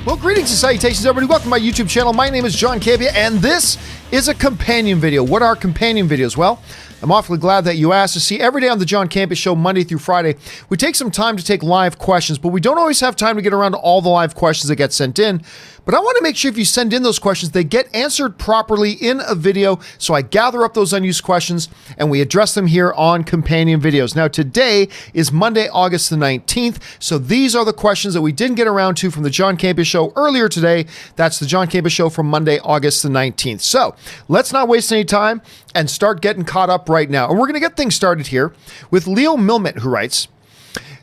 Well, greetings and salutations, everybody. Welcome to my YouTube channel. My name is John Campea, and this is a companion video. What are companion videos? Well, I'm awfully glad that you asked. To see, every day on the John Campea Show, Monday through Friday, we take some time to take live questions, but we don't always have time to get around to all the live questions that get sent in. But I want to make sure if you send in those questions, they get answered properly in a video. So I gather up those unused questions and we address them here on companion videos. Now, today is Monday, August the 19th. So these are the questions that we didn't get around to from the John Campea Show earlier today. That's the John Campea Show from Monday, August the 19th. So let's not waste any time and start getting caught up right now. And we're going to get things started here with Leo Milmet, who writes,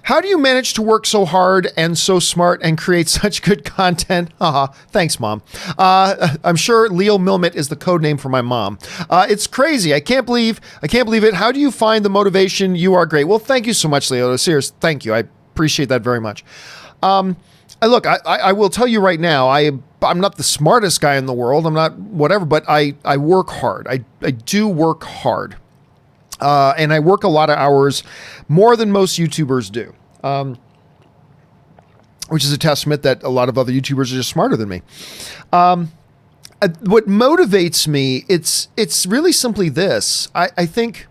how do you manage to work so hard and so smart and create such good content? Thanks, Mom. I'm sure Leo Milmet is the code name for my mom. It's crazy. I can't believe it. How do you find the motivation? You are great. Well, thank you so much, Leo. Serious, thank you. I appreciate that very much. Look, I will tell you right now, I'm not the smartest guy in the world. I'm not whatever, but I work hard. I do work hard. And I work a lot of hours, more than most YouTubers do, which is a testament that a lot of other YouTubers are just smarter than me. What motivates me, it's really simply this. I think,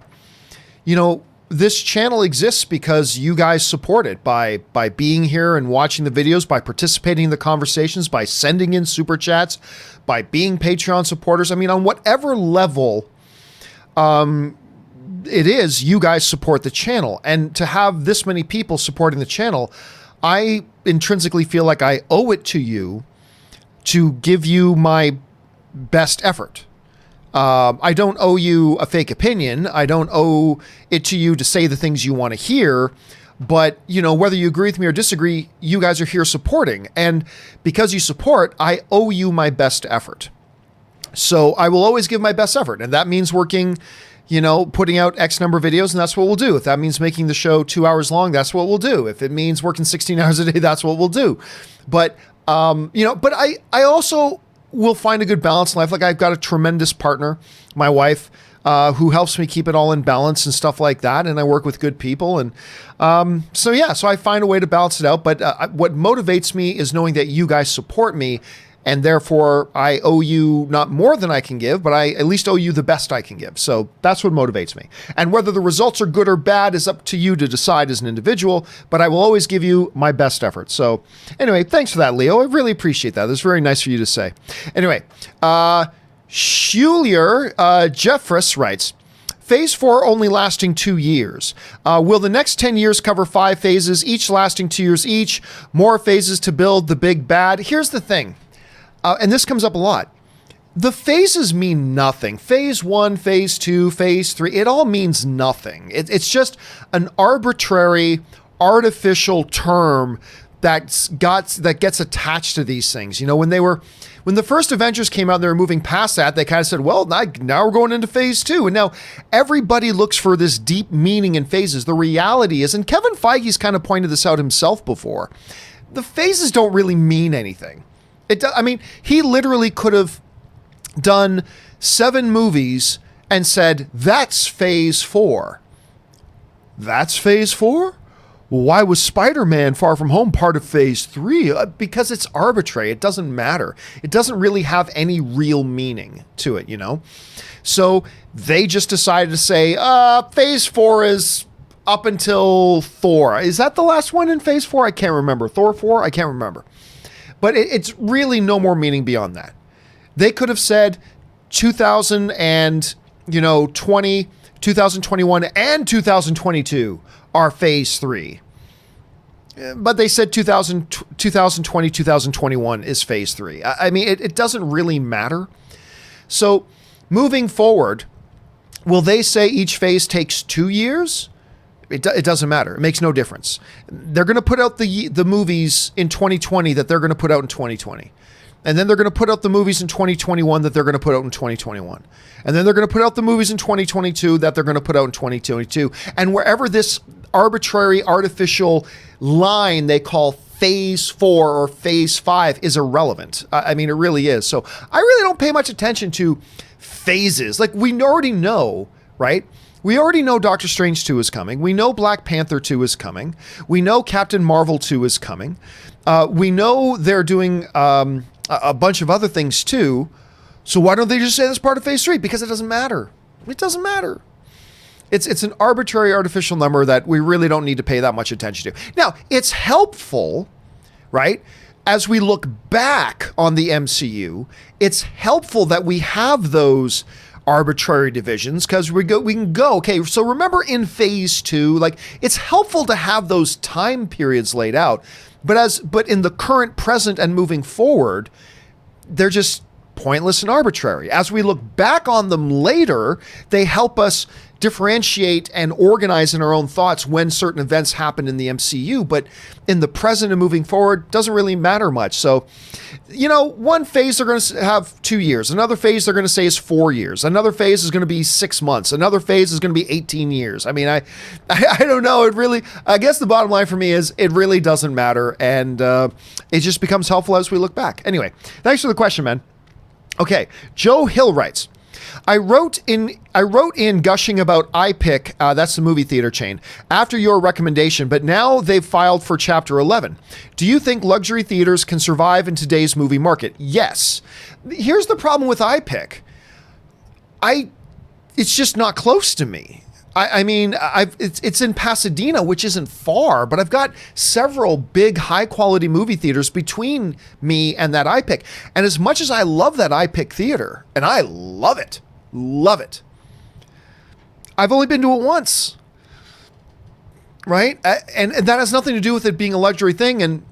you know, this channel exists because you guys support it by being here and watching the videos, by participating in the conversations, by sending in super chats, by being Patreon supporters. I mean, on whatever level, it is, you guys support the channel, and to have this many people supporting the channel, I intrinsically feel like I owe it to you to give you my best effort. I don't owe you a fake opinion. I don't owe it to you to say the things you want to hear, but you know, whether you agree with me or disagree, you guys are here supporting, and because you support, I owe you my best effort. So I will always give my best effort, and that means working, you know, putting out X number of videos, and that's what we'll do. If that means making the show 2 hours long, that's what we'll do. If it means working 16 hours a day, that's what we'll do. But, you know, but I also will find a good balance in life. Like, I've got a tremendous partner, my wife, who helps me keep it all in balance and stuff like that. And I work with good people. And so, yeah, so I find a way to balance it out. But what motivates me is knowing that you guys support me, and therefore I owe you not more than I can give, but I at least owe you the best I can give. So that's what motivates me. And whether the results are good or bad is up to you to decide as an individual, but I will always give you my best effort. So anyway, thanks for that, Leo. I really appreciate that. That's very nice for you to say. Anyway, Schulier Jeffress writes, Phase 4 only lasting 2 years. Will the next 10 years cover 5 phases, each lasting 2 years each? More phases to build the big bad? Here's the thing. And this comes up a lot. The phases mean nothing. Phase 1, phase 2, phase 3, it all means nothing. It's just an arbitrary, artificial term that gets attached to these things. You know, when the first Avengers came out and they were moving past that, they kind of said, well, now we're going into phase 2. And now everybody looks for this deep meaning in phases. The reality is, and Kevin Feige's kind of pointed this out himself before, the phases don't really mean anything. I mean, he literally could have done 7 movies and said, that's phase 4. That's phase 4? Well, why was Spider-Man Far From Home part of phase 3? Because it's arbitrary. It doesn't matter. It doesn't really have any real meaning to it, you know? So they just decided to say, phase 4 is up until Thor. Is that the last one in phase 4? I can't remember. Thor 4? I can't remember. But it's really no more meaning beyond that. They could have said 2020, 2021, and 2022 are phase 3. But they said 2020, 2021 is phase 3. I mean, it doesn't really matter. So moving forward, will they say each phase takes 2 years? It doesn't matter. It makes no difference. They're going to put out the movies in 2020 that they're going to put out in 2020. And then they're going to put out the movies in 2021 that they're going to put out in 2021. And then they're going to put out the movies in 2022 that they're going to put out in 2022. And wherever this arbitrary, artificial line they call phase 4 or phase 5 is irrelevant. I mean, it really is. So I really don't pay much attention to phases. Like, we already know, right? We already know Doctor Strange 2 is coming. We know Black Panther 2 is coming. We know Captain Marvel 2 is coming. We know they're doing a bunch of other things too. So why don't they just say that's part of phase 3? Because it doesn't matter. It doesn't matter. It's an arbitrary, artificial number that we really don't need to pay that much attention to. Now, it's helpful, right? As we look back on the MCU, it's helpful that we have those arbitrary divisions, because we can go, okay, so remember in phase 2, like, it's helpful to have those time periods laid out, but in the current, present, and moving forward, they're just pointless and arbitrary. As we look back on them later, they help us differentiate and organize in our own thoughts when certain events happen in the MCU, but in the present and moving forward, doesn't really matter much. So, one phase they're going to have 2 years. Another phase they're going to say is 4 years. Another phase is going to be 6 months. Another phase is going to be 18 years. I mean, I don't know. I guess the bottom line for me is it really doesn't matter. And it just becomes helpful as we look back. Anyway, thanks for the question, man. Okay. Joe Hill writes, I wrote in gushing about iPic, that's the movie theater chain, after your recommendation, but now they've filed for Chapter 11. Do you think luxury theaters can survive in today's movie market? Yes. Here's the problem with iPic. It's just not close to me. I mean, it's in Pasadena, which isn't far, but I've got several big, high-quality movie theaters between me and that iPic. And as much as I love that iPic theater, and I love it, I've only been to it once, right? And that has nothing to do with it being a luxury thing. And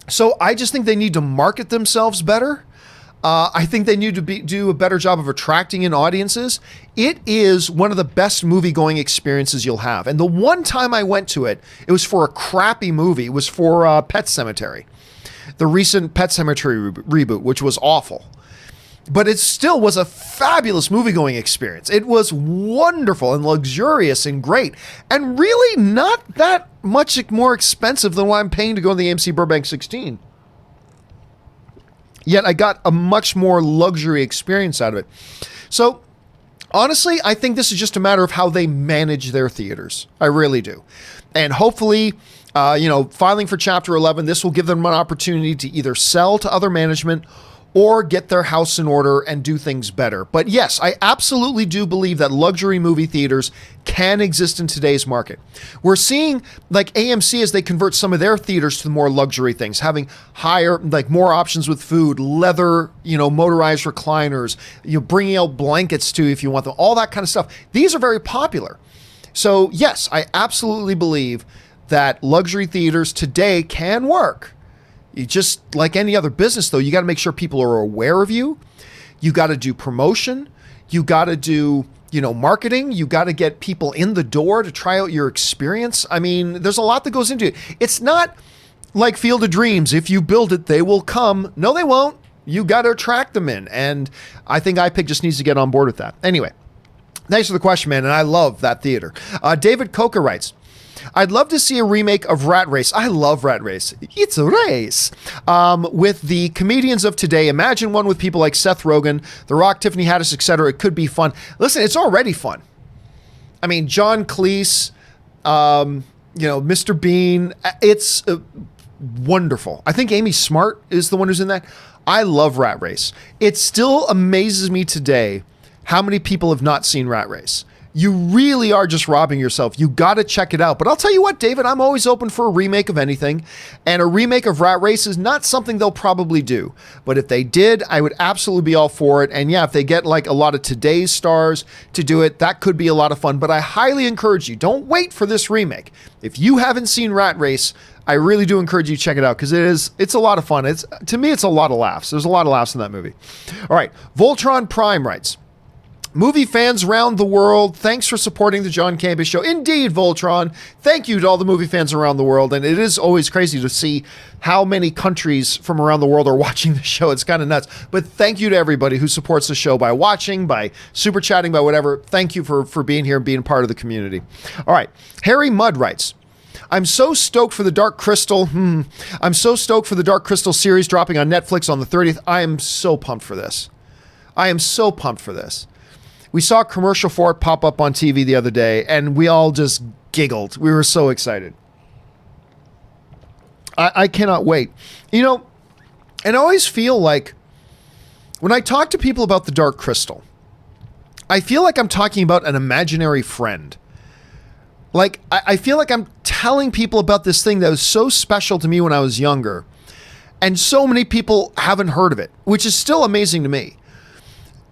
so I just think they need to market themselves better. I think they need to do a better job of attracting in audiences. It is one of the best movie-going experiences you'll have. And the one time I went to it, it was for a crappy movie. It was for Pet Sematary, the recent Pet Sematary reboot, which was awful. But it still was a fabulous movie-going experience. It was wonderful and luxurious and great, and really not that much more expensive than what I'm paying to go to the AMC Burbank 16. Yet I got a much more luxury experience out of it. So honestly, I think this is just a matter of how they manage their theaters. I really do. And hopefully, filing for Chapter 11, this will give them an opportunity to either sell to other management or get their house in order and do things better. But yes, I absolutely do believe that luxury movie theaters can exist in today's market. We're seeing like AMC as they convert some of their theaters to more luxury things, having more options with food, leather, motorized recliners, bringing out blankets too if you want them, all that kind of stuff. These are very popular. So yes, I absolutely believe that luxury theaters today can work. You just like any other business, though, you got to make sure people are aware of you. You got to do promotion. You got to do, marketing. You got to get people in the door to try out your experience. I mean, there's a lot that goes into it. It's not like Field of Dreams. If you build it, they will come. No, they won't. You got to attract them in. And I think iPic just needs to get on board with that. Anyway, thanks for the question, man. And I love that theater. David Coca writes, I'd love to see a remake of Rat Race. I love Rat Race. It's a race. With the comedians of today. Imagine one with people like Seth Rogen, The Rock, Tiffany Haddish, etc. It could be fun. Listen, it's already fun. I mean, John Cleese, Mr. Bean. It's wonderful. I think Amy Smart is the one who's in that. I love Rat Race. It still amazes me today how many people have not seen Rat Race. You really are just robbing yourself. You got to check it out. But I'll tell you what, David, I'm always open for a remake of anything. And a remake of Rat Race is not something they'll probably do. But if they did, I would absolutely be all for it. And yeah, if they get like a lot of today's stars to do it, that could be a lot of fun. But I highly encourage you, don't wait for this remake. If you haven't seen Rat Race, I really do encourage you to check it out because it's a lot of fun. To me, it's a lot of laughs. There's a lot of laughs in that movie. All right, Voltron Prime writes, movie fans around the world, thanks for supporting the John Campea Show. Indeed, Voltron. Thank you to all the movie fans around the world. And it is always crazy to see how many countries from around the world are watching the show. It's kind of nuts. But thank you to everybody who supports the show by watching, by super chatting, by whatever. Thank you for being here and being part of the community. All right. Harry Mudd writes, I'm so stoked for the Dark Crystal. I'm so stoked for the Dark Crystal series dropping on Netflix on the 30th. I am so pumped for this. We saw a commercial for it pop up on TV the other day, and we all just giggled. We were so excited. I cannot wait. You know, and I always feel like when I talk to people about The Dark Crystal, I feel like I'm talking about an imaginary friend. Like, I feel like I'm telling people about this thing that was so special to me when I was younger, and so many people haven't heard of it, which is still amazing to me.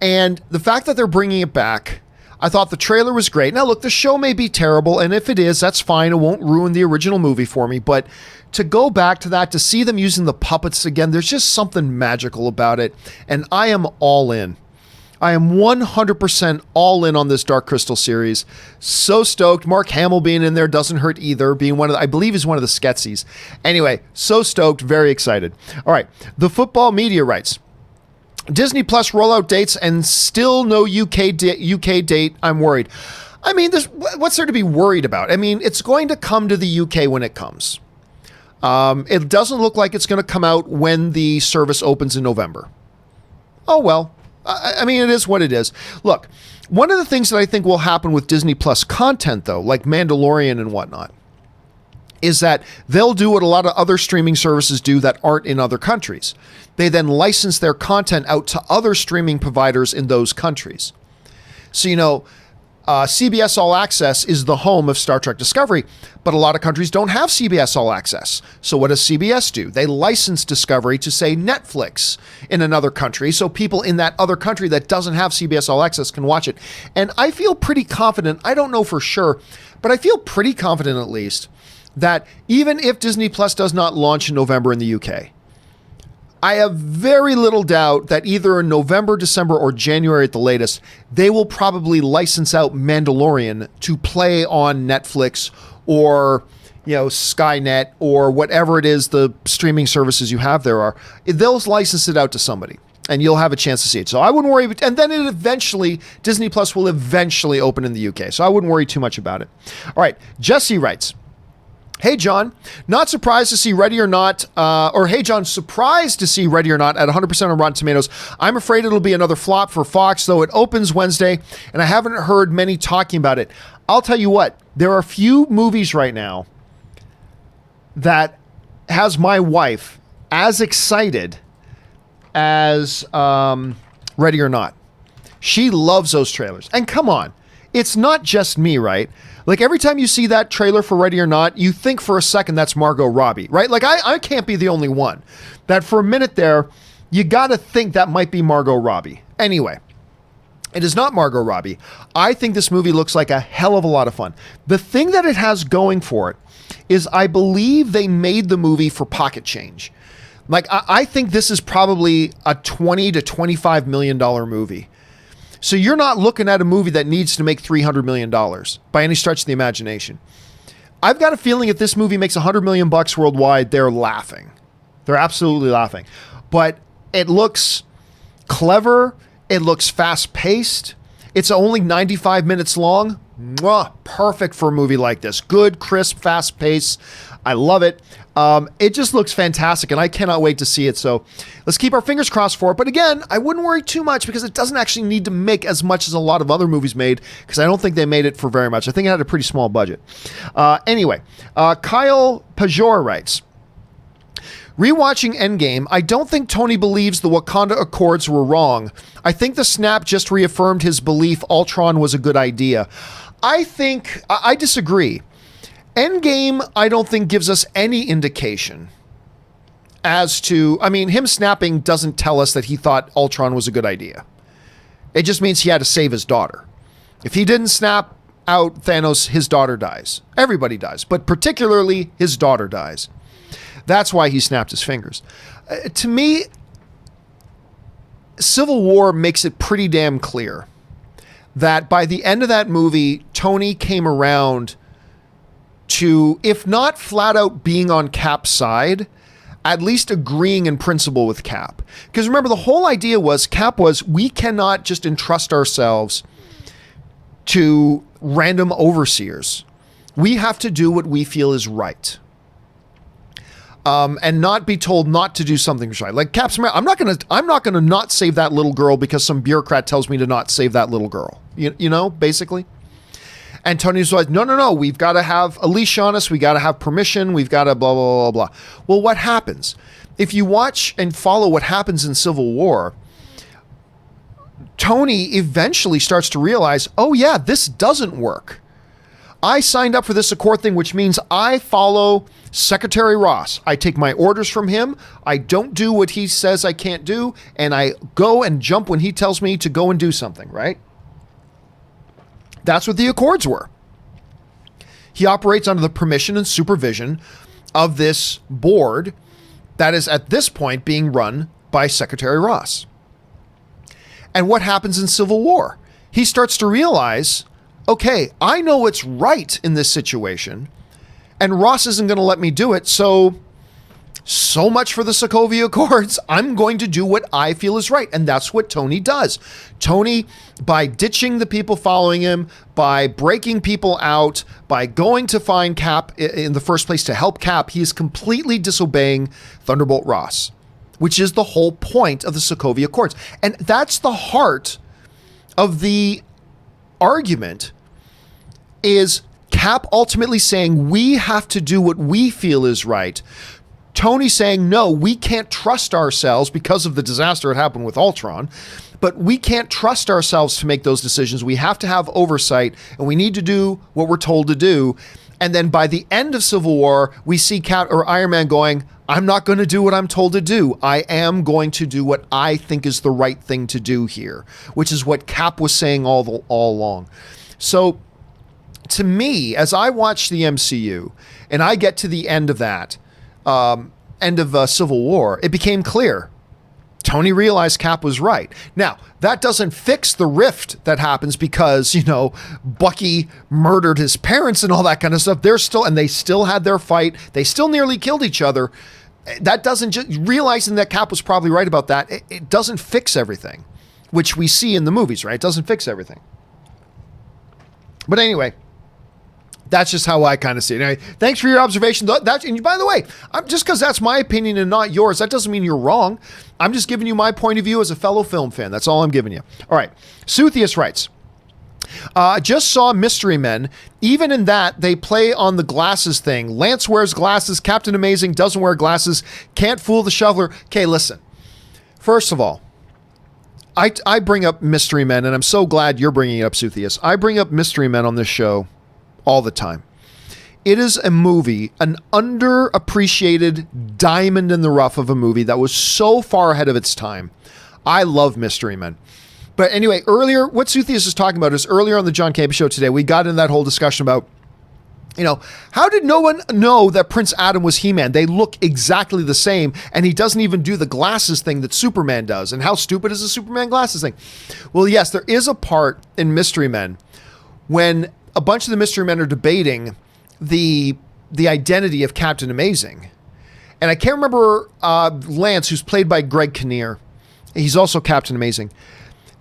And the fact that they're bringing it back, I thought the trailer was great. Now, look, the show may be terrible, and if it is, that's fine. It won't ruin the original movie for me. But to go back to that, to see them using the puppets again, there's just something magical about it. And I am all in. I am 100% all in on this Dark Crystal series. So stoked. Mark Hamill being in there doesn't hurt either. Being one of the, I believe he's one of the Skeksis. Anyway, so stoked. Very excited. All right. The football media rights. Disney Plus rollout dates and still no UK date. I'm worried. I mean, what's there to be worried about? I mean, it's going to come to the UK when it comes. It doesn't look like it's going to come out when the service opens in November. Oh, well. I mean, it is what it is. Look, one of the things that I think will happen with Disney Plus content, though, like Mandalorian and whatnot, is that they'll do what a lot of other streaming services do that aren't in other countries. They then license their content out to other streaming providers in those countries. So, you know, CBS All Access is the home of Star Trek Discovery, but a lot of countries don't have CBS All Access. So what does CBS do? They license Discovery to, say, Netflix in another country, so people in that other country that doesn't have CBS All Access can watch it. And I feel pretty confident, I don't know for sure, but I feel pretty confident at least, that even if Disney Plus does not launch in November in the UK, I have very little doubt that either in November, December, or January at the latest, they will probably license out Mandalorian to play on Netflix or, you know, Skynet or whatever it is the streaming services you have there are. They'll license it out to somebody, and you'll have a chance to see it. So I wouldn't worry. And then Disney Plus will eventually open in the UK. So I wouldn't worry too much about it. All right. Jesse writes, hey, John, not surprised to see Ready or Not, hey, John, surprised to see Ready or Not at 100% on Rotten Tomatoes. I'm afraid it'll be another flop for Fox, though it opens Wednesday, and I haven't heard many talking about it. I'll tell you what, there are a few movies right now that has my wife as excited as Ready or Not. She loves those trailers. And come on, it's not just me, right? Like, every time you see that trailer for Ready or Not, you think for a second that's Margot Robbie, right? Like, I can't be the only one. That for a minute there, you got to think that might be Margot Robbie. Anyway, it is not Margot Robbie. I think this movie looks like a hell of a lot of fun. The thing that it has going for it is I believe they made the movie for pocket change. Like, I think this is probably a $20 to $25 million movie. So you're not looking at a movie that needs to make $300 million by any stretch of the imagination. I've got a feeling if this movie makes $100 million worldwide, they're laughing. They're absolutely laughing. But it looks clever. It looks fast-paced. It's only 95 minutes long. Mwah, perfect for a movie like this. Good, crisp, fast pace. I love it. It just looks fantastic, and I cannot wait to see it. So let's keep our fingers crossed for it. But again, I wouldn't worry too much because it doesn't actually need to make as much as a lot of other movies made, because I don't think they made it for very much. I think it had a pretty small budget. Anyway, Kyle Pajor writes, rewatching Endgame, I don't think Tony believes the Wakanda Accords were wrong. I think the snap just reaffirmed his belief Ultron was a good idea. I disagree. Endgame, I don't think gives us any indication as to, I mean, him snapping doesn't tell us that he thought Ultron was a good idea. It just means he had to save his daughter. If he didn't snap out Thanos, his daughter dies. Everybody dies, but particularly his daughter dies. That's why he snapped his fingers. To me, Civil War makes it pretty damn clear that by the end of that movie, Tony came around to, if not flat out being on Cap's side, at least agreeing in principle with Cap. Because remember, the whole idea was, Cap was, we cannot just entrust ourselves to random overseers. We have to do what we feel is right. and not be told not to do something right. Like Cap's America, I'm not gonna not save that little girl because some bureaucrat tells me to not save that little girl. You know, basically. And Tony's like, no, we've got to have a leash on us. We got to have permission. We've got to blah, blah, blah, blah. Well, what happens? If you watch and follow what happens in Civil War, Tony eventually starts to realize, oh yeah, this doesn't work. I signed up for this Accord thing, which means I follow Secretary Ross. I take my orders from him. I don't do what he says I can't do. And I go and jump when he tells me to go and do something, right? That's what the Accords were. He operates under the permission and supervision of this board that is at this point being run by Secretary Ross. And what happens in Civil War? He starts to realize, okay, I know what's right in this situation, and Ross isn't going to let me do it, so much for the Sokovia Accords. I'm going to do what I feel is right. And that's what Tony does. Tony, by ditching the people following him, by breaking people out, by going to find Cap in the first place to help Cap, he is completely disobeying Thunderbolt Ross, which is the whole point of the Sokovia Accords. And that's the heart of the argument, is Cap ultimately saying we have to do what we feel is right. Tony saying, no, we can't trust ourselves because of the disaster that happened with Ultron, but we can't trust ourselves to make those decisions. We have to have oversight, and we need to do what we're told to do. And then by the end of Civil War, we see Cap or Iron Man going, I'm not going to do what I'm told to do. I am going to do what I think is the right thing to do here, which is what Cap was saying all along. So to me, as I watch the MCU and I get to the end of that, end of Civil War, it became clear Tony realized Cap was right. Now, that doesn't fix the rift that happens because, you know, Bucky murdered his parents and all that kind of stuff. They still had their fight. They still nearly killed each other. That doesn't just, realizing that Cap was probably right about that, it doesn't fix everything, which we see in the movies, right? It doesn't fix everything. But anyway, that's just how I kind of see it. Anyway, thanks for your observation. And by the way, just because that's my opinion and not yours, that doesn't mean you're wrong. I'm just giving you my point of view as a fellow film fan. That's all I'm giving you. All right. Suthius writes, just saw Mystery Men. Even in that, they play on the glasses thing. Lance wears glasses. Captain Amazing doesn't wear glasses. Can't fool the shoveler. Okay, listen. First of all, I bring up Mystery Men, and I'm so glad you're bringing it up, Suthius. I bring up Mystery Men on this show all the time. It is a movie, an underappreciated diamond in the rough of a movie that was so far ahead of its time. I love Mystery Men. But anyway, earlier, what Suthius is talking about is earlier on the John Campea Show today, we got into that whole discussion about, you know, how did no one know that Prince Adam was He-Man? They look exactly the same, and he doesn't even do the glasses thing that Superman does. And how stupid is the Superman glasses thing? Well, yes, there is a part in Mystery Men when a bunch of the Mystery Men are debating the identity of Captain Amazing. And I can't remember Lance, who's played by Greg Kinnear. He's also Captain Amazing.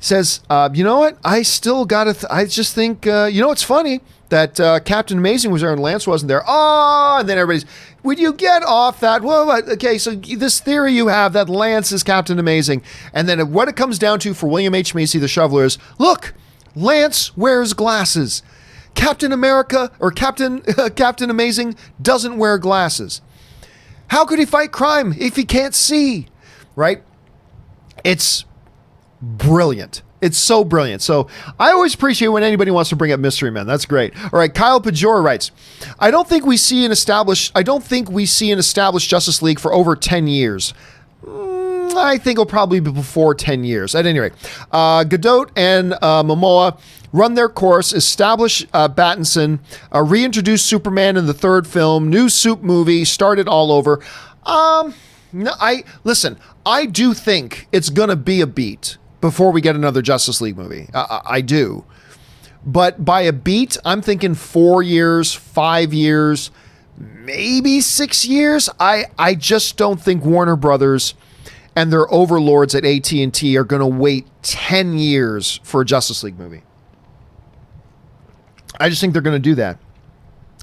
Says, you know what? I still got to, I just think, you know, it's funny that Captain Amazing was there and Lance wasn't there. Oh, and then everybody's, would you get off that? Well, okay, so this theory you have that Lance is Captain Amazing. And then what it comes down to for William H. Macy, the shoveler, is, look, Lance wears glasses. Captain America or Captain Amazing doesn't wear glasses. How could he fight crime if he can't see? Right? It's brilliant. It's so brilliant. So I always appreciate when anybody wants to bring up Mystery Men. That's great. All right. Kyle Pajor writes, I don't think we see an established Justice League for over 10 years. I think it'll probably be before 10 years. At any rate, Godot and Momoa run their course, establish Battinson, reintroduce Superman in the third film, new Soup movie, start it all over. No, I do think it's going to be a beat before we get another Justice League movie. I do. But by a beat, I'm thinking 4 years, 5 years, maybe 6 years. I just don't think Warner Brothers and their overlords at AT&T are going to wait 10 years for a Justice League movie. I just think they're going to do that.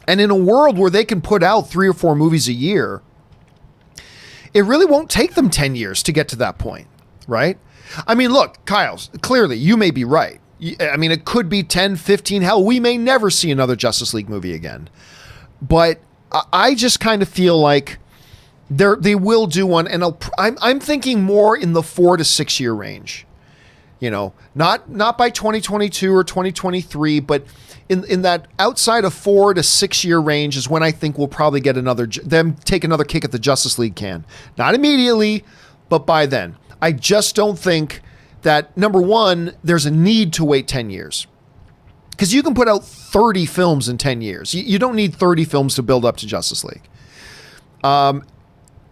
And in a world where they can put out 3 or 4 movies a year, it really won't take them 10 years to get to that point, right? I mean, look, Kyle, clearly you may be right. I mean, it could be 10, 15, hell, we may never see another Justice League movie again. But I just kind of feel like they will do one, and I'm thinking more in the 4 to 6 year range. You know, not by 2022 or 2023, but in that outside of 4 to 6 year range is when I think we'll probably get them take another kick at the Justice League can. Not immediately, but by then. I just don't think that, number one, there's a need to wait 10 years. Because you can put out 30 films in 10 years. You don't need 30 films to build up to Justice League.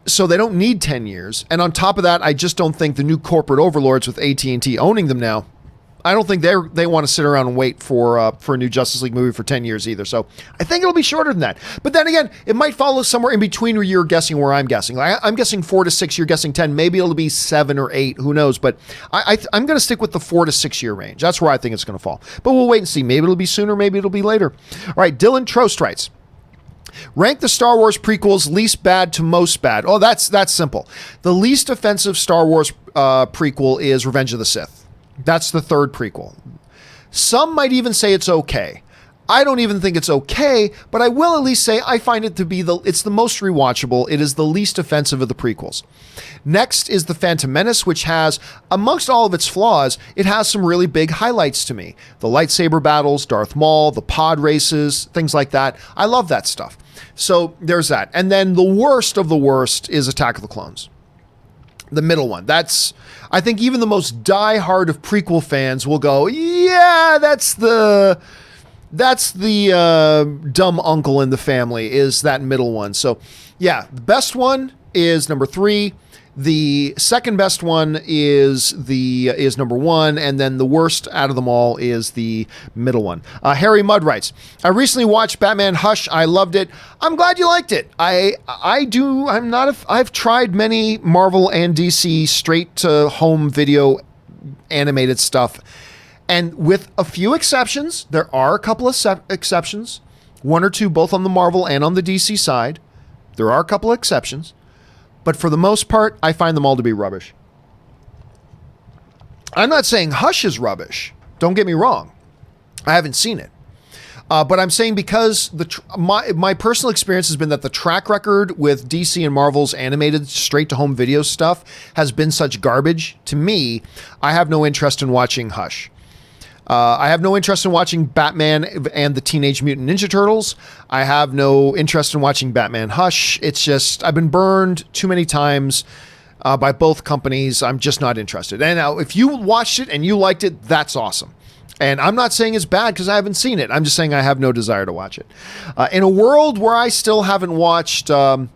So they don't need 10 years. And on top of that, I just don't think the new corporate overlords with AT&T owning them now, I don't think they want to sit around and wait for a new Justice League movie for 10 years either. So I think it'll be shorter than that. But then again, it might follow somewhere in between where you're guessing where I'm guessing. Like I'm guessing 4 to 6, you're guessing 10. Maybe it'll be 7 or 8. Who knows? But I'm going to stick with the 4 to 6 year range. That's where I think it's going to fall. But we'll wait and see. Maybe it'll be sooner. Maybe it'll be later. All right. Dylan Trost writes, rank the Star Wars prequels least bad to most bad. Oh, that's simple. The least offensive Star Wars prequel is Revenge of the Sith. That's the third prequel. Some might even say it's okay. I don't even think it's okay, but I will at least say I find it to be it's the most rewatchable. It is the least offensive of the prequels. Next is The Phantom Menace, which has, amongst all of its flaws, it has some really big highlights to me. The lightsaber battles, Darth Maul, the pod races, things like that. I love that stuff. So there's that. And then the worst of the worst is Attack of the Clones. The middle one. I think even the most diehard of prequel fans will go, yeah, that's the dumb uncle in the family, is that middle one. So yeah, the best one is number 3. The second best one is number 1, and then the worst out of them all is the middle one. Harry Mudd writes, I recently watched Batman Hush. I loved it. I'm glad you liked it. I've tried many Marvel and DC straight to home video animated stuff, and with a few exceptions, there are a couple of exceptions, 1 or 2 both on the Marvel and on the DC side. There are a couple of exceptions. But for the most part, I find them all to be rubbish. I'm not saying Hush is rubbish. Don't get me wrong. I haven't seen it. But I'm saying because my personal experience has been that the track record with DC and Marvel's animated straight-to-home video stuff has been such garbage. To me, I have no interest in watching Hush. I have no interest in watching Batman and the Teenage Mutant Ninja Turtles. I have no interest in watching Batman Hush. It's just, I've been burned too many times by both companies. I'm just not interested. And now, if you watched it and you liked it, that's awesome. And I'm not saying it's bad because I haven't seen it. I'm just saying I have no desire to watch it. In a world where I still haven't watched... well,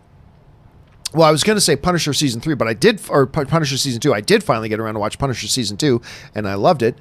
I was going to say Punisher Season 3, but or Punisher Season 2. I did finally get around to watch Punisher Season 2, and I loved it.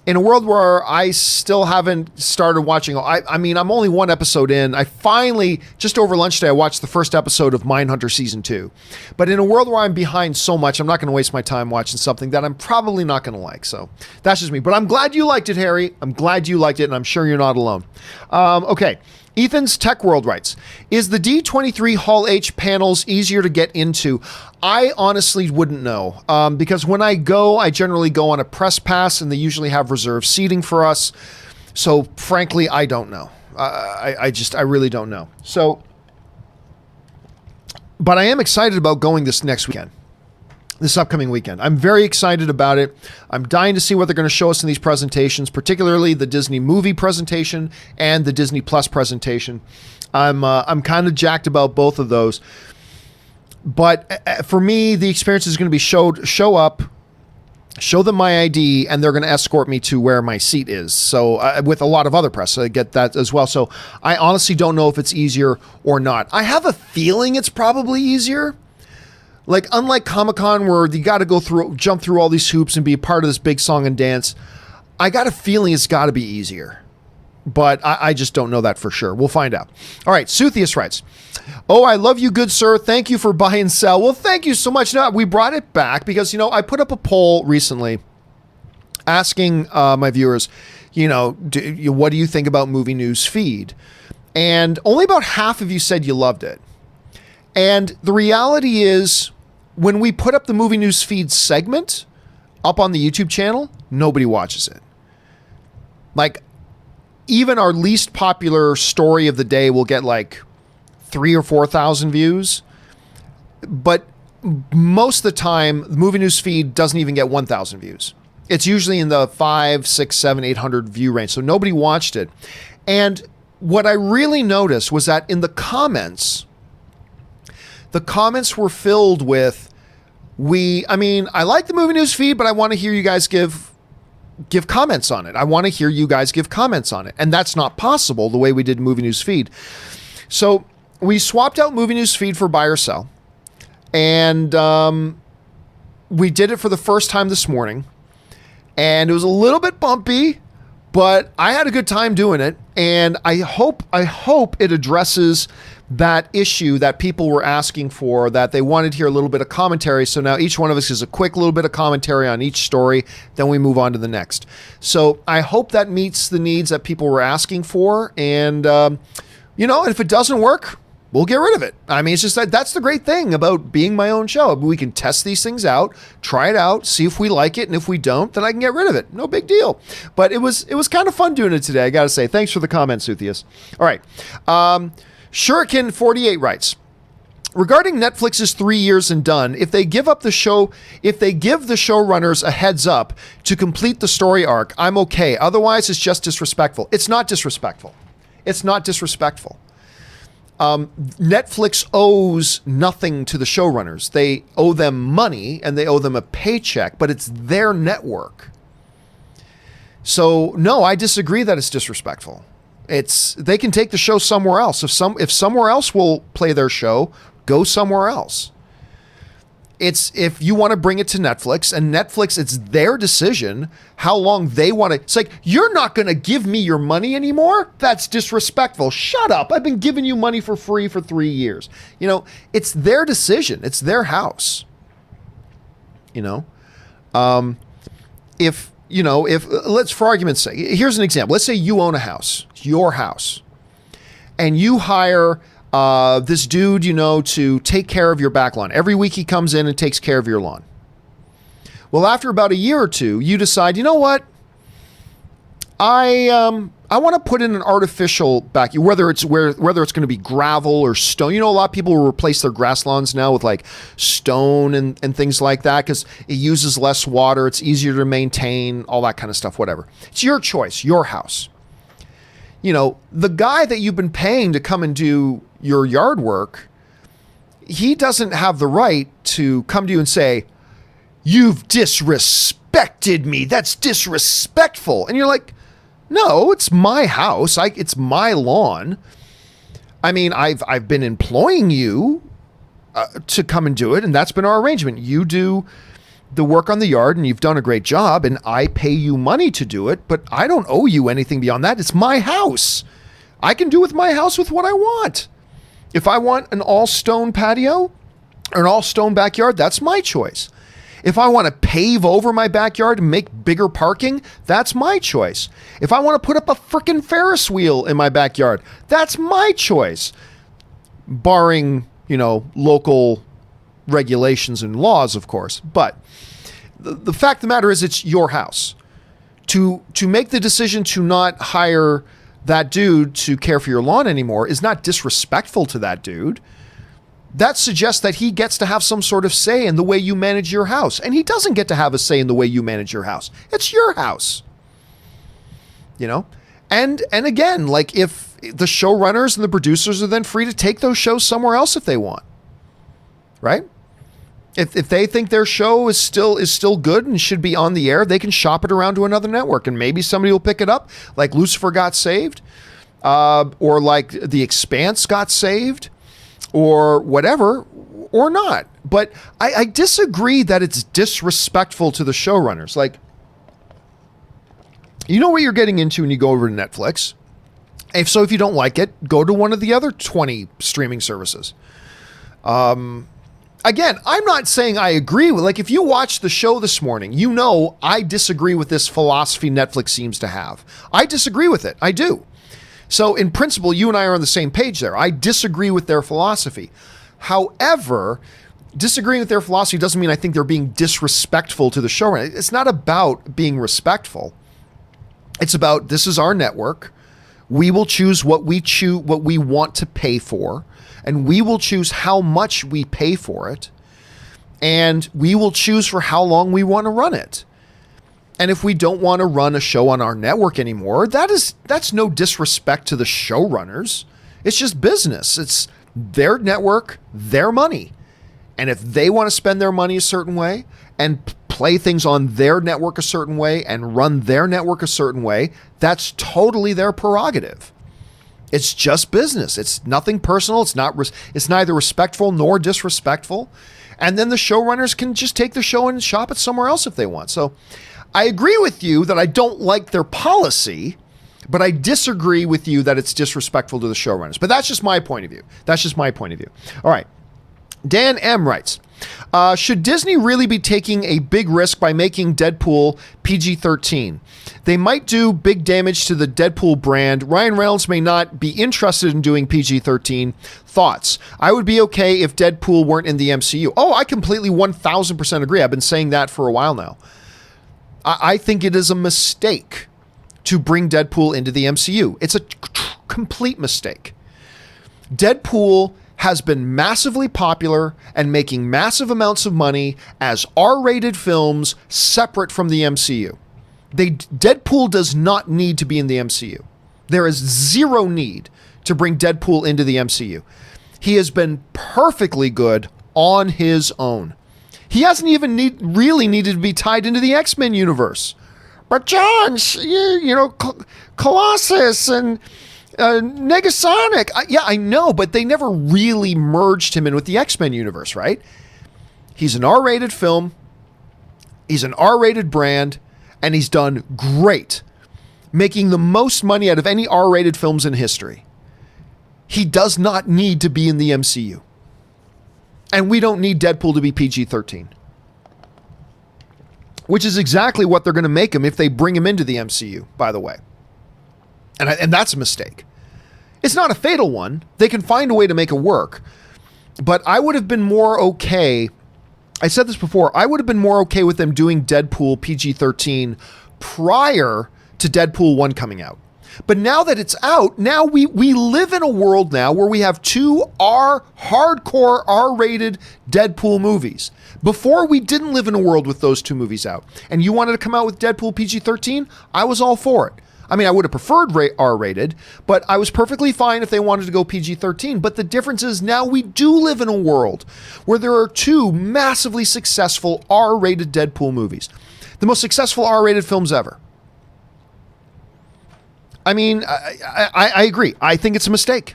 In a world where I still haven't started watching, I mean, I'm only 1 episode in. I finally, just over lunch today, I watched the first episode of Mindhunter Season 2. But in a world where I'm behind so much, I'm not going to waste my time watching something that I'm probably not going to like. So that's just me. But I'm glad you liked it, Harry. I'm glad you liked it, and I'm sure you're not alone. Okay. Ethan's Tech World writes, is the D23 Hall H panels easier to get into? I honestly wouldn't know, because when I go, I generally go on a press pass, and they usually have reserved seating for us. So frankly, I don't know. I really don't know. So, but I am excited about going this next weekend. This upcoming weekend. I'm very excited about it. I'm dying to see what they're going to show us in these presentations, particularly the Disney movie presentation and the Disney Plus presentation. I'm kind of jacked about both of those. But for me, the experience is going to be show up, show them my ID, and they're going to escort me to where my seat is. So with a lot of other press, I get that as well. So I honestly don't know if it's easier or not. I have a feeling it's probably easier. Like, unlike Comic-Con, where you got to jump through all these hoops and be a part of this big song and dance, I got a feeling it's got to be easier. But I just don't know that for sure. We'll find out. All right, Suthius writes, oh, I love you, good sir. Thank you for buy and sell. Well, thank you so much. Now, we brought it back because, I put up a poll recently asking my viewers, what do you think about Movie News Feed? And only about half of you said you loved it. And the reality is, when we put up the movie news feed segment up on the YouTube channel, nobody watches it. Like, even our least popular story of the day will get like 3,000 or 4,000 views. But most of the time, the movie news feed doesn't even get 1,000 views. It's usually in the 5, 6, 7, 800 view range. So nobody watched it. And what I really noticed was that in the comments were filled with, I like the movie news feed, but I want to hear you guys give comments on it. I want to hear you guys give comments on it. And that's not possible the way we did movie news feed. So we swapped out movie news feed for buy or sell. And we did it for the first time this morning. And it was a little bit bumpy, but I had a good time doing it. And I hope it addresses that issue that people were asking for, that they wanted to hear a little bit of commentary. So now each one of us is a quick little bit of commentary on each story. Then we move on to the next. So I hope that meets the needs that people were asking for. And, if it doesn't work, we'll get rid of it. I mean, it's just that's the great thing about being my own show. We can test these things out, try it out, see if we like it. And if we don't, then I can get rid of it. No big deal. But it was kind of fun doing it today, I got to say. Thanks for the comment, Suthius. All right. Shuriken48 writes, regarding Netflix's 3 years and done, if they give the showrunners a heads up to complete the story arc, I'm okay. Otherwise, it's just disrespectful. It's not disrespectful. Netflix owes nothing to the showrunners. They owe them money and they owe them a paycheck, but it's their network. So no, I disagree that it's disrespectful. They can take the show somewhere else. If somewhere else will play their show, go somewhere else. It's if you want to bring it to Netflix, and Netflix, it's their decision how long they want to. It's like, you're not going to give me your money anymore? That's disrespectful. Shut up. I've been giving you money for free for 3 years. It's their decision. It's their house. If let's, for argument's sake, here's an example. Let's say you own a house, it's your house, and you hire this dude, to take care of your back lawn. Every week he comes in and takes care of your lawn. Well, after about a year or two, you decide, you know what? I want to put in an artificial backyard, whether it's going to be gravel or stone. A lot of people will replace their grass lawns now with like stone and things like that because it uses less water. It's easier to maintain, all that kind of stuff, whatever. It's your choice, your house. The guy that you've been paying to come and do your yard work, he doesn't have the right to come to you and say, you've disrespected me. That's disrespectful. And you're like, no, it's my house. It's my lawn. I mean, I've been employing you to come and do it, and that's been our arrangement. You do the work on the yard, and you've done a great job, and I pay you money to do it, but I don't owe you anything beyond that. It's my house. I can do with my house with what I want. If I want an all-stone patio or an all-stone backyard, that's my choice. If I want to pave over my backyard and make bigger parking, that's my choice. If I want to put up a frickin' Ferris wheel in my backyard, that's my choice. Barring, local regulations and laws, of course. But the fact of the matter is, it's your house. To make the decision to not hire that dude to care for your lawn anymore is not disrespectful to that dude. That suggests that he gets to have some sort of say in the way you manage your house. And he doesn't get to have a say in the way you manage your house. It's your house. And again, like, if the showrunners and the producers are then free to take those shows somewhere else if they want. Right? If they think their show is still good and should be on the air, they can shop it around to another network, and maybe somebody will pick it up, like Lucifer got saved, or like The Expanse got saved, or whatever, or not. But I disagree that it's disrespectful to the showrunners. Like, you know what you're getting into when you go over to Netflix. If you don't like it, go to one of the other 20 streaming services. Again, I'm not saying I agree with, like, if you watch the show this morning, I disagree with this philosophy Netflix seems to have. I disagree with it. I do. So in principle, you and I are on the same page there. I disagree with their philosophy. However, disagreeing with their philosophy doesn't mean I think they're being disrespectful to the showrunner. It's not about being respectful. It's about, this is our network. We will choose what we want to pay for, and we will choose how much we pay for it, and we will choose for how long we want to run it. And if we don't want to run a show on our network anymore, that's no disrespect to the showrunners. It's just business. It's their network, their money. And if they want to spend their money a certain way and play things on their network a certain way and run their network a certain way, that's totally their prerogative. It's just business. It's nothing personal. It's neither respectful nor disrespectful. And then the showrunners can just take the show and shop it somewhere else if they want. So I agree with you that I don't like their policy, but I disagree with you that it's disrespectful to the showrunners. But that's just my point of view. All right. Dan M. writes, should Disney really be taking a big risk by making Deadpool PG-13? They might do big damage to the Deadpool brand. Ryan Reynolds may not be interested in doing PG-13. Thoughts? I would be okay if Deadpool weren't in the MCU. Oh, I completely 1000% agree. I've been saying that for a while now. I think it is a mistake to bring Deadpool into the MCU. It's a complete mistake. Deadpool has been massively popular and making massive amounts of money as R-rated films separate from the MCU. Deadpool does not need to be in the MCU. There is zero need to bring Deadpool into the MCU. He has been perfectly good on his own. He hasn't even really needed to be tied into the X-Men universe. But John, Colossus and Negasonic. Yeah, I know, but they never really merged him in with the X-Men universe, right? He's an R-rated film. He's an R-rated brand, and he's done great, making the most money out of any R-rated films in history. He does not need to be in the MCU. And we don't need Deadpool to be PG-13. Which is exactly what they're going to make him if they bring him into the MCU, by the way. And that's a mistake. It's not a fatal one. They can find a way to make it work. But I would have been more okay. I said this before. I would have been more okay with them doing Deadpool PG-13 prior to Deadpool 1 coming out. But now that it's out, now we live in a world now where we have two hardcore R-rated Deadpool movies. Before, we didn't live in a world with those two movies out. And you wanted to come out with Deadpool PG-13? I was all for it. I mean, I would have preferred R-rated, but I was perfectly fine if they wanted to go PG-13. But the difference is now we do live in a world where there are two massively successful R-rated Deadpool movies. The most successful R-rated films ever. I mean, I agree. I think it's a mistake.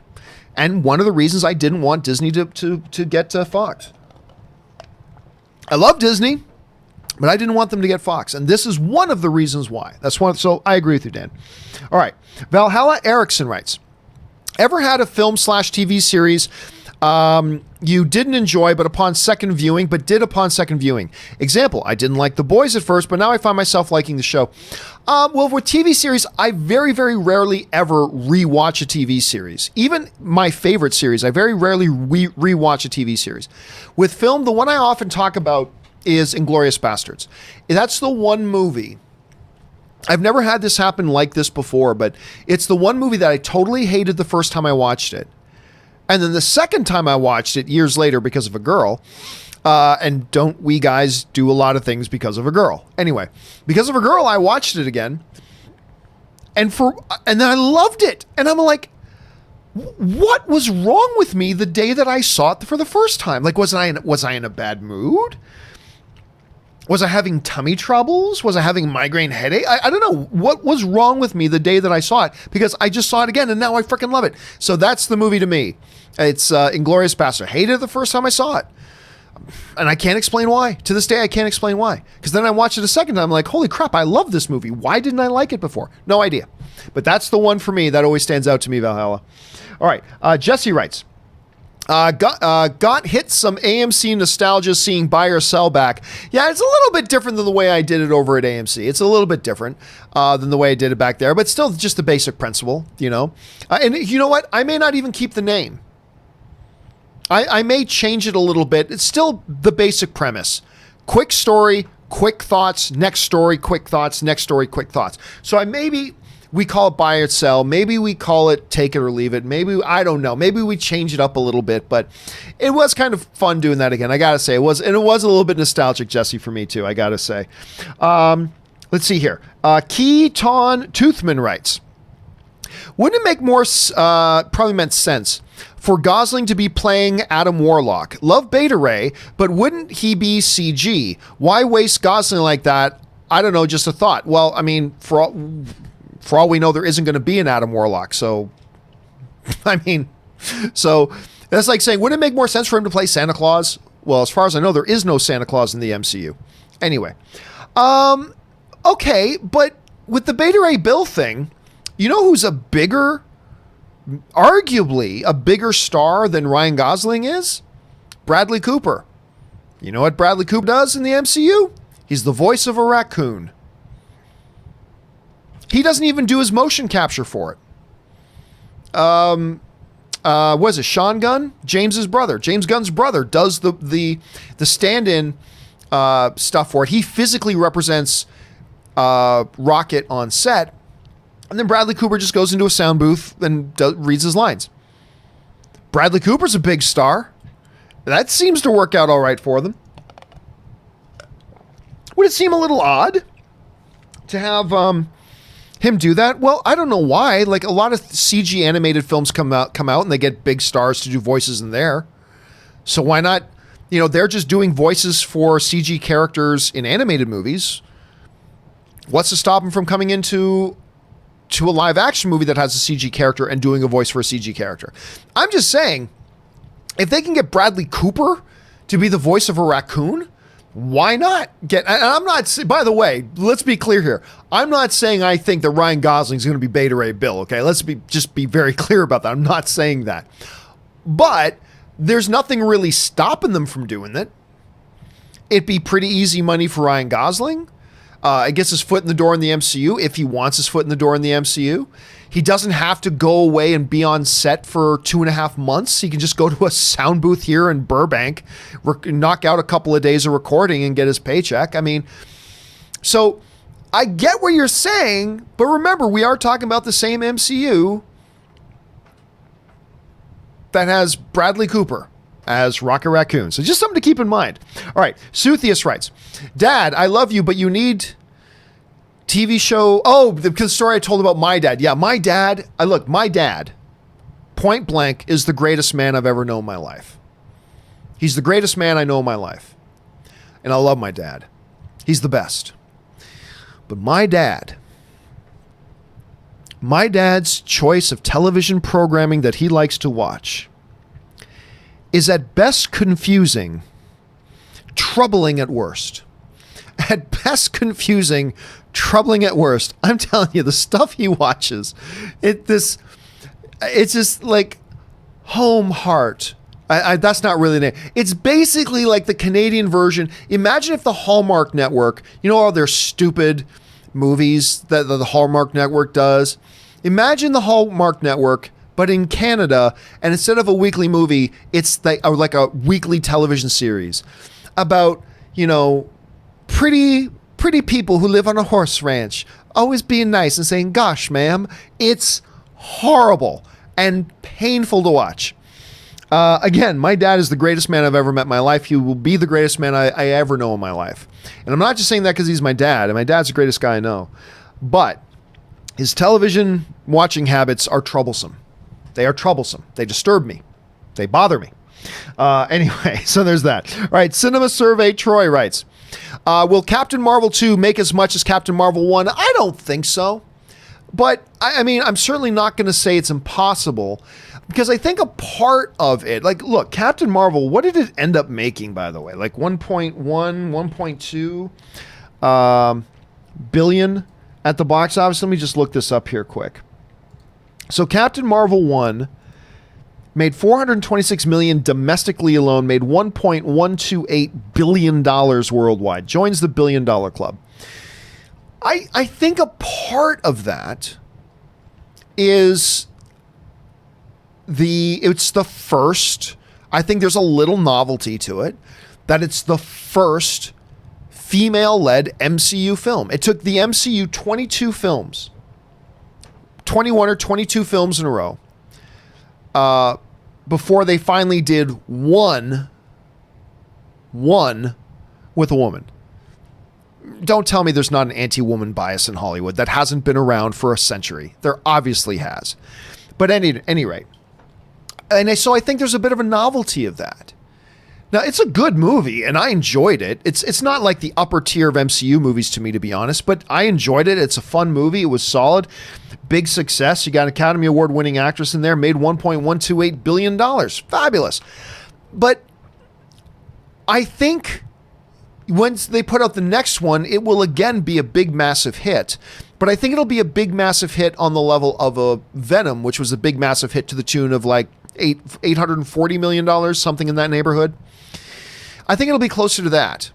And one of the reasons I didn't want Disney to get Fox. I love Disney, but I didn't want them to get Fox. And this is one of the reasons why. So I agree with you, Dan. All right. Valhalla Erickson writes, ever had a film/TV series you didn't enjoy, but did upon second viewing? Example, I didn't like The Boys at first, but now I find myself liking the show. Well, with TV series, I very, very rarely ever rewatch a TV series. Even my favorite series, I very rarely rewatch a TV series. With film, the one I often talk about is Inglourious Bastards. That's the one movie. I've never had this happen like this before, but it's the one movie that I totally hated the first time I watched it. And then the second time I watched it years later because of a girl, and don't we guys do a lot of things because of a girl? Anyway, because of a girl, I watched it again, and then I loved it. And I'm like, what was wrong with me the day that I saw it for the first time? Like, was I in a bad mood? Was I having tummy troubles? Was I having migraine headache? I don't know what was wrong with me the day that I saw it, because I just saw it again and now I freaking love it. So that's the movie to me. It's Inglourious Basterds. Hated it the first time I saw it. And I can't explain why. To this day, I can't explain why. Because then I watched it a second time, I'm like, holy crap, I love this movie. Why didn't I like it before? No idea. But that's the one for me that always stands out to me, Valhalla. All right. Jesse writes, got hit some AMC nostalgia seeing Buy or Sell Back. Yeah, it's a little bit different than the way I did it over at AMC. It's a little bit different than the way I did it back there, but still just the basic principle, you know. And you know what? I may not even keep the name. I may change it a little bit. It's still the basic premise. Quick story, quick thoughts, next story, quick thoughts, next story, quick thoughts. So maybe we call it buy or sell. Maybe we call it take it or leave it. Maybe, I don't know. Maybe we change it up a little bit, but it was kind of fun doing that again. I got to say it was a little bit nostalgic, Jesse, for me too. I got to say. Let's see here. Keaton Toothman writes, wouldn't it make more, probably meant sense, for Gosling to be playing Adam Warlock? Love Beta Ray, but wouldn't he be CG? Why waste Gosling like that? I don't know, just a thought. Well, I mean, for all we know, there isn't going to be an Adam Warlock. So, I mean, so that's like saying, wouldn't it make more sense for him to play Santa Claus? Well, as far as I know, there is no Santa Claus in the MCU. Anyway, okay, but with the Beta Ray Bill thing, you know who's arguably a bigger star than Ryan Gosling is? Bradley Cooper. You know what Bradley Cooper does in the MCU? He's the voice of a raccoon. He doesn't even do his motion capture for it. What is it? Sean Gunn? James Gunn's brother does the stand-in stuff for it. He physically represents Rocket on set. And then Bradley Cooper just goes into a sound booth and reads his lines. Bradley Cooper's a big star. That seems to work out all right for them. Would it seem a little odd to have him do that? Well, I don't know why. Like, a lot of CG animated films come out and they get big stars to do voices in there. So why not? You know, they're just doing voices for CG characters in animated movies. What's to stop them from coming into a live action movie that has a CG character and doing a voice for a CG character? I'm just saying, if they can get Bradley Cooper to be the voice of a raccoon, why not get, and I'm not, by the way, let's be clear here. I'm not saying I think that Ryan Gosling is going to be Beta Ray Bill. Okay. Let's just be very clear about that. I'm not saying that, but there's nothing really stopping them from doing that. It'd be pretty easy money for Ryan Gosling. It gets his foot in the door in the MCU if he wants his foot in the door in the MCU. He doesn't have to go away and be on set for 2.5 months. He can just go to a sound booth here in Burbank, knock out a couple of days of recording and get his paycheck. I mean, so I get what you're saying, but remember, we are talking about the same MCU that has Bradley Cooper as Rocket Raccoon. So just something to keep in mind. All right. Suthius writes, Dad, I love you, but you need TV show. Oh, the story I told about my dad. Yeah, my dad, my dad, point blank, is the greatest man I've ever known in my life. He's the greatest man I know in my life. And I love my dad. He's the best. But my dad's choice of television programming that he likes to watch is at best confusing, troubling at worst. At best confusing, troubling at worst. I'm telling you, the stuff he watches, it's just like Home Heart. That's not really the name. It's basically like the Canadian version. Imagine if the Hallmark Network, you know all their stupid movies that the Hallmark Network does. Imagine the Hallmark Network, but in Canada, and instead of a weekly movie, it's like a weekly television series about, you know, pretty people who live on a horse ranch, always being nice and saying, gosh, ma'am. It's horrible and painful to watch. Again, my dad is the greatest man I've ever met in my life. He will be the greatest man I ever know in my life. And I'm not just saying that because he's my dad, and my dad's the greatest guy I know. But his television watching habits are troublesome. They are troublesome. They disturb me. They bother me. Anyway, so there's that. All right, Cinema Survey Troy writes, will Captain Marvel 2 make as much as Captain Marvel 1? I don't think so. But, I mean, I'm certainly not going to say it's impossible, because I think a part of it, like, look, Captain Marvel, what did it end up making, by the way? Like 1.1, 1.2 billion at the box office. Let me just look this up here quick. So Captain Marvel 1 made $426 million domestically alone, made $1.128 billion worldwide, joins the $1 billion club. I think a part of that is it's the first I think there's a little novelty to it, that it's the first female-led MCU film. It took the MCU 22 films, 21 or 22 films in a row, before they finally did one with a woman. Don't tell me there's not an anti-woman bias in Hollywood. That hasn't been around for a century. There obviously has. But at any rate, so I think there's a bit of a novelty of that. Now, it's a good movie, and I enjoyed it. It's not like the upper tier of MCU movies to me, to be honest, but I enjoyed it. It's a fun movie. It was solid. Big success. You got an Academy Award winning actress in there, made $1.128 billion. Fabulous. But I think once they put out the next one, it will again be a big, massive hit. But I think it'll be a big, massive hit on the level of a Venom, which was a big, massive hit to the tune of like $840 million, something in that neighborhood. I think it'll be closer to that.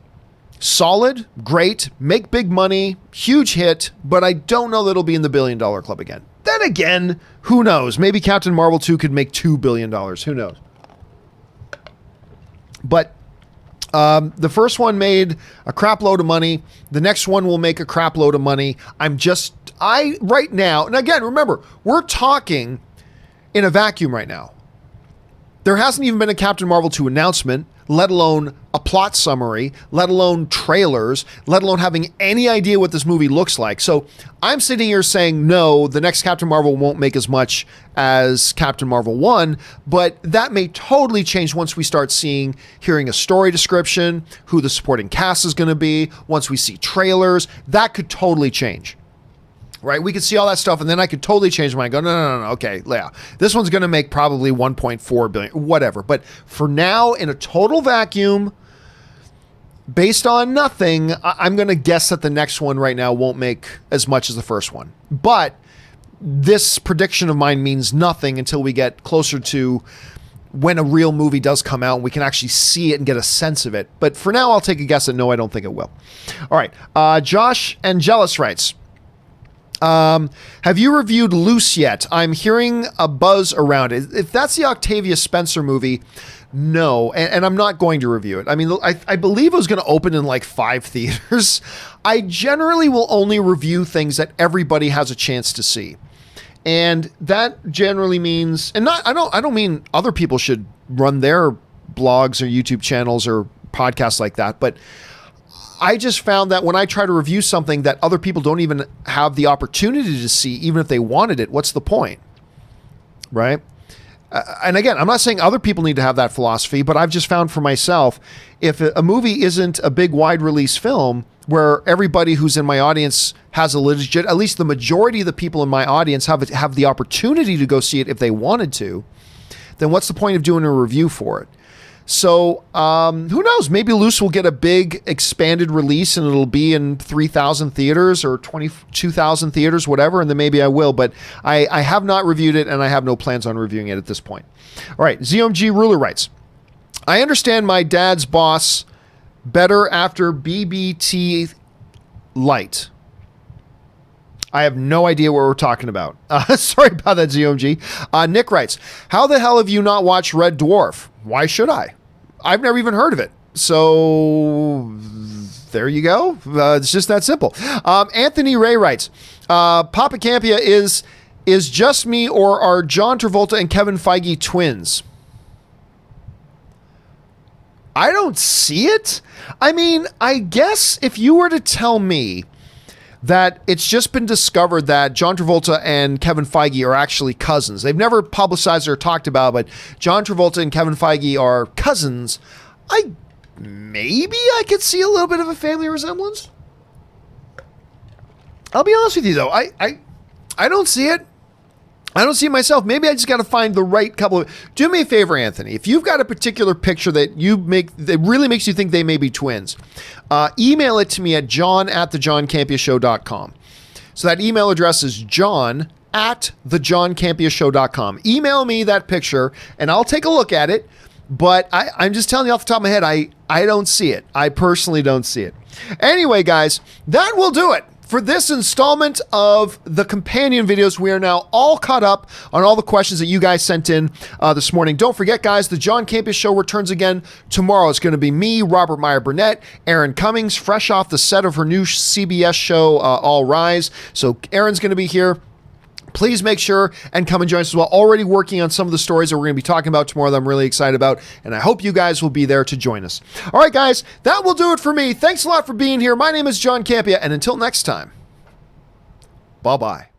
Solid, great, make big money, huge hit, but I don't know that it'll be in the $1 billion club again. Then again, who knows? Maybe Captain Marvel 2 could make $2 billion. Who knows? But the first one made a crap load of money. The next one will make a crap load of money. Right now, and again, remember, we're talking in a vacuum right now. There hasn't even been a Captain Marvel 2 announcement, let alone a plot summary, let alone trailers, let alone having any idea what this movie looks like. So I'm sitting here saying, no, the next Captain Marvel won't make as much as Captain Marvel 1, but that may totally change once we start hearing a story description, who the supporting cast is going to be, once we see trailers. That could totally change. Right? We could see all that stuff, and then I could totally change my mind. Go, no. Okay, yeah. This one's going to make probably 1.4 billion, whatever. But for now, in a total vacuum, based on nothing, I'm going to guess that the next one right now won't make as much as the first one. But this prediction of mine means nothing until we get closer to when a real movie does come out and we can actually see it and get a sense of it. But for now, I'll take a guess that no, I don't think it will. All right. Josh Angelis writes, have you reviewed Loose yet? I'm hearing a buzz around it. If that's the Octavia Spencer movie, no, and I'm not going to review it. I mean, I believe it was going to open in like 5 theaters. I generally will only review things that everybody has a chance to see. And that generally means, and I don't mean other people should run their blogs or YouTube channels or podcasts like that, but I just found that when I try to review something that other people don't even have the opportunity to see, even if they wanted it, what's the point? Right? And again, I'm not saying other people need to have that philosophy, but I've just found for myself, if a movie isn't a big wide release film where everybody who's in my audience has a legit, at least the majority of the people in my audience have the opportunity to go see it if they wanted to, then what's the point of doing a review for it? So who knows? Maybe Loose will get a big expanded release and it'll be in 3,000 theaters or 22,000 theaters, whatever, and then maybe I will. But I have not reviewed it and I have no plans on reviewing it at this point. All right, ZOMG Ruler writes, I understand my dad's boss better after BBT Light. I have no idea what we're talking about. Sorry about that, ZOMG. Nick writes, how the hell have you not watched Red Dwarf? Why should I? I've never even heard of it. So there you go. It's just that simple. Anthony Ray writes, Papa Campea is just me or are John Travolta and Kevin Feige twins? I don't see it. I mean, I guess if you were to tell me that it's just been discovered that John Travolta and Kevin Feige are actually cousins. They've never publicized or talked about, but John Travolta and Kevin Feige are cousins. Maybe I could see a little bit of a family resemblance. I'll be honest with you though. I don't see it. I don't see it myself. Maybe I just got to find the right couple of... Do me a favor, Anthony. If you've got a particular picture that really makes you think they may be twins, email it to me at john@thejohncampeashow.com. So that email address is john@thejohncampeashow.com. Email me that picture and I'll take a look at it. But I'm just telling you off the top of my head, I don't see it. I personally don't see it. Anyway, guys, that will do it for this installment of the companion videos. We are now all caught up on all the questions that you guys sent in this morning. Don't forget, guys, the John Campea Show returns again tomorrow. It's going to be me, Robert Meyer Burnett, Erin Cummings, fresh off the set of her new CBS show, All Rise. So Erin's going to be here. Please make sure and come and join us as well. Already working on some of the stories that we're going to be talking about tomorrow that I'm really excited about, and I hope you guys will be there to join us. All right, guys, that will do it for me. Thanks a lot for being here. My name is John Campea, and until next time, bye-bye.